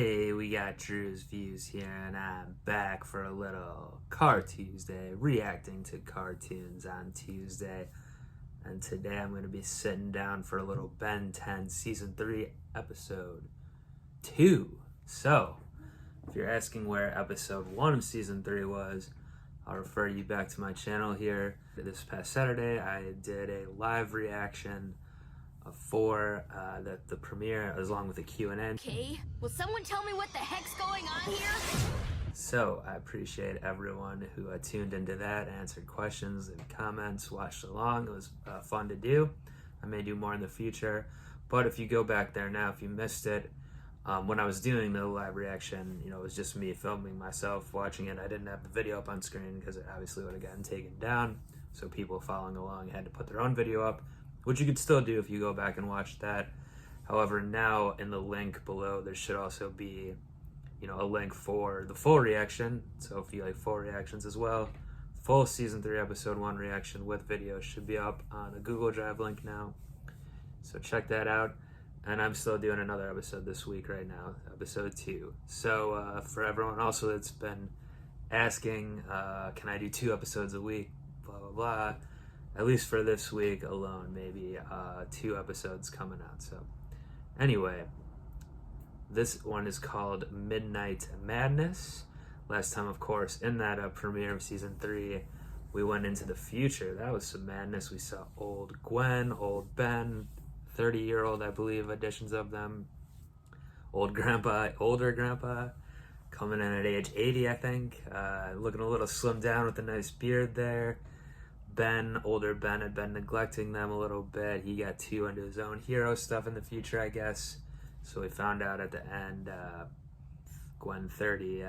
Hey, we got Drewz Viewz here, and I'm back for a little Car Tuesday, reacting to cartoons on Tuesday. And today I'm going to be sitting down for a little Ben 10 Season 3, Episode 2. So, if you're asking where Episode 1 of Season 3 was, I'll refer you back to my channel here. This past Saturday, I did a live reaction for the premiere, along with a Q&A. Okay, will someone tell me what the heck's going on here? So I appreciate everyone who tuned into that, answered questions and comments, watched along. It was fun to do. I may do more in the future, but if you go back there now, if you missed it, when I was doing the live reaction, it was just me filming myself, watching it. I didn't have the video up on screen because it obviously would have gotten taken down. So people following along had to put their own video up, which you could still do if you go back and watch that. However, now in the link below, there should also be, a link for the full reaction. So if you like full reactions as well, full Season 3, Episode 1 reaction with video should be up on a Google Drive link now. So check that out. And I'm still doing another episode this week right now, Episode 2. So for everyone also that's been asking, can I do 2 episodes a week, blah, blah, blah. At least for this week alone, maybe 2 episodes coming out. So anyway, this one is called Midnight Madness. Last time, of course, in that premiere of Season 3, we went into the future. That was some madness. We saw old Gwen, old Ben, 30-year-old, I believe, editions of them. Old grandpa, older grandpa, coming in at age 80, I think. Looking a little slimmed down with a nice beard there. Ben, older Ben, had been neglecting them a little bit. He got too into his own hero stuff in the future, I guess. So we found out at the end, Gwen 30,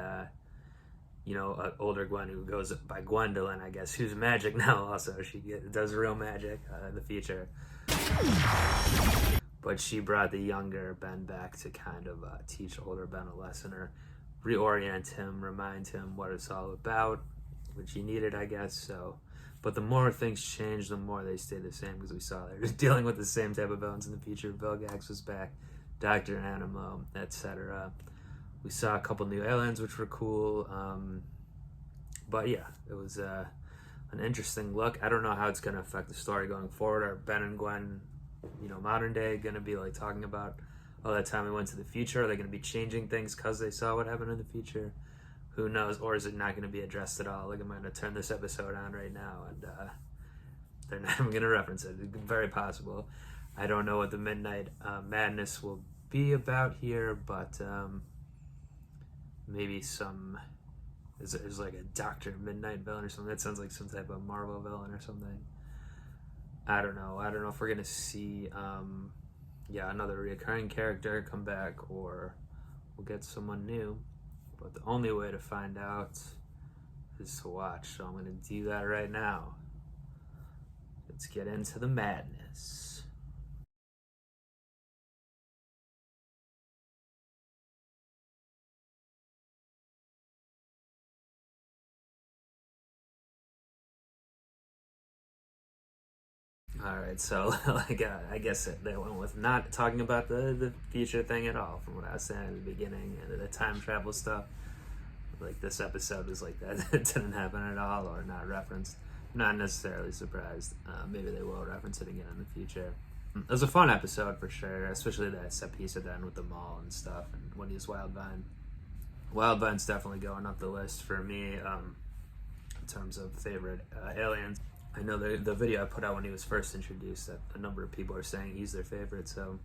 older Gwen who goes by Gwendolyn, I guess, who's magic now also. She does real magic in the future. But she brought the younger Ben back to kind of teach older Ben a lesson or reorient him, remind him what it's all about, which he needed, I guess. So. But the more things change, the more they stay the same, because we saw they're just dealing with the same type of villains in the future. Bill Gax was back, Dr. Animo, etc. We saw a couple new aliens, which were cool. But yeah, it was an interesting look. I don't know how it's going to affect the story going forward. Are Ben and Gwen, modern day, going to be like talking about, oh, that time we went to the future? Are they going to be changing things because they saw what happened in the future? Who knows? Or is it not going to be addressed at all? Like, I'm going to turn this episode on right now and they're not even going to reference it. It's very possible. I don't know what the Midnight Madness will be about here, but maybe there's like a Dr. Midnight villain or something. That sounds like some type of Marvel villain or something. I don't know if we're going to see another reoccurring character come back, or we'll get someone new. But the only way to find out is to watch. So I'm going to do that right now. Let's get into the madness. Alright, so I guess they went with not talking about the future thing at all, from what I was saying at the beginning, and the time travel stuff. Like, this episode was like that. It didn't happen at all, or not referenced. Not necessarily surprised. Maybe they will reference it again in the future. It was a fun episode for sure, especially that set piece at the end with the mall and stuff, and when he's Wildvine. Wildvine's definitely going up the list for me in terms of favorite aliens. I know the video I put out when he was first introduced, that a number of people are saying he's their favorite, so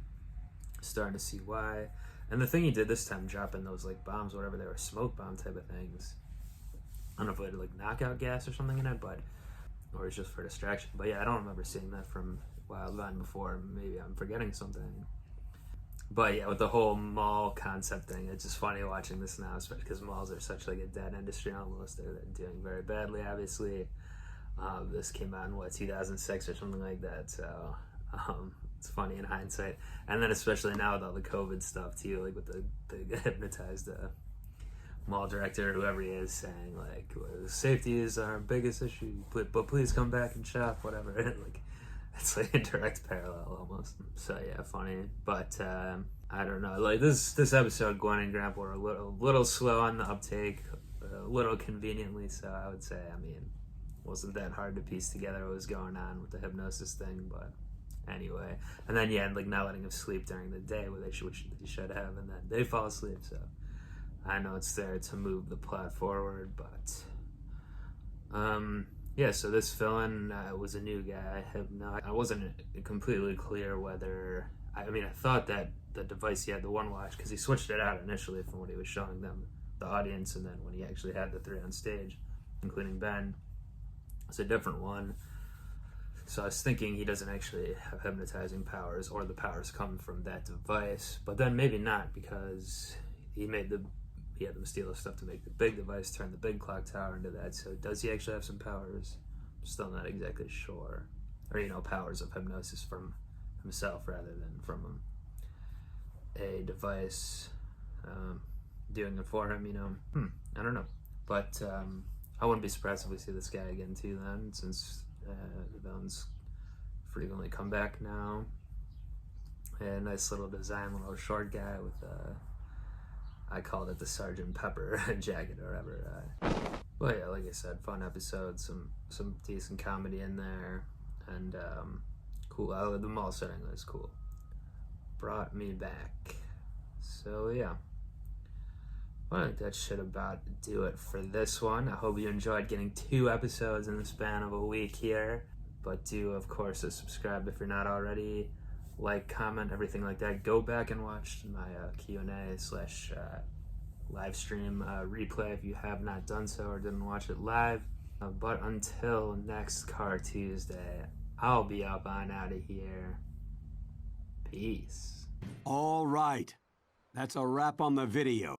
starting to see why. And the thing he did this time, dropping those like bombs, whatever they were, smoke bomb type of things. I don't know if it had like knockout gas or something in it, or it's just for distraction. But yeah, I don't remember seeing that from Wildvine before. Maybe I'm forgetting something. But yeah, with the whole mall concept thing, it's just funny watching this now, especially because malls are such like a dead industry almost. They're doing very badly, obviously. This came out in 2006 or something like that, so it's funny in hindsight. And then especially now with all the COVID stuff too, like with the hypnotized mall director, whoever he is, saying like, safety is our biggest issue, but please come back and shop, whatever. Like, it's like a direct parallel almost. So yeah, funny. But I don't know. Like this episode, Gwen and Grandpa were a little slow on the uptake, a little conveniently so. I would say. I mean, wasn't that hard to piece together what was going on with the hypnosis thing, but anyway. And then yeah, like not letting him sleep during the day, which they should have, and then they fall asleep. So I know it's there to move the plot forward, but yeah. So this villain was a new guy. I wasn't completely clear whether. I mean, I thought that the device he had the one watch because he switched it out initially from what he was showing them, the audience, and then when he actually had the three on stage, including Ben, it's a different one. So I was thinking he doesn't actually have hypnotizing powers, or the powers come from that device. But then maybe not, because he had them steal his stuff to make the big device, turn the big clock tower into that. So does he actually have some powers? I'm still not exactly sure. Or, powers of hypnosis from himself rather than from a device doing it for him, I don't know. But I wouldn't be surprised if we see this guy again too then, since the villains frequently come back now. A nice little design, little short guy with I called it the Sergeant Pepper jacket or whatever. Well, yeah, like I said, fun episode, some decent comedy in there, and cool. The mall setting was cool. Brought me back. So yeah. Well, I think that should about do it for this one. I hope you enjoyed getting 2 episodes in the span of a week here. But do, of course, subscribe if you're not already. Like, comment, everything like that. Go back and watch my Q&A/live stream replay if you have not done so or didn't watch it live. But until next Car Tuesday, I'll be up on out of here. Peace. All right. That's a wrap on the video.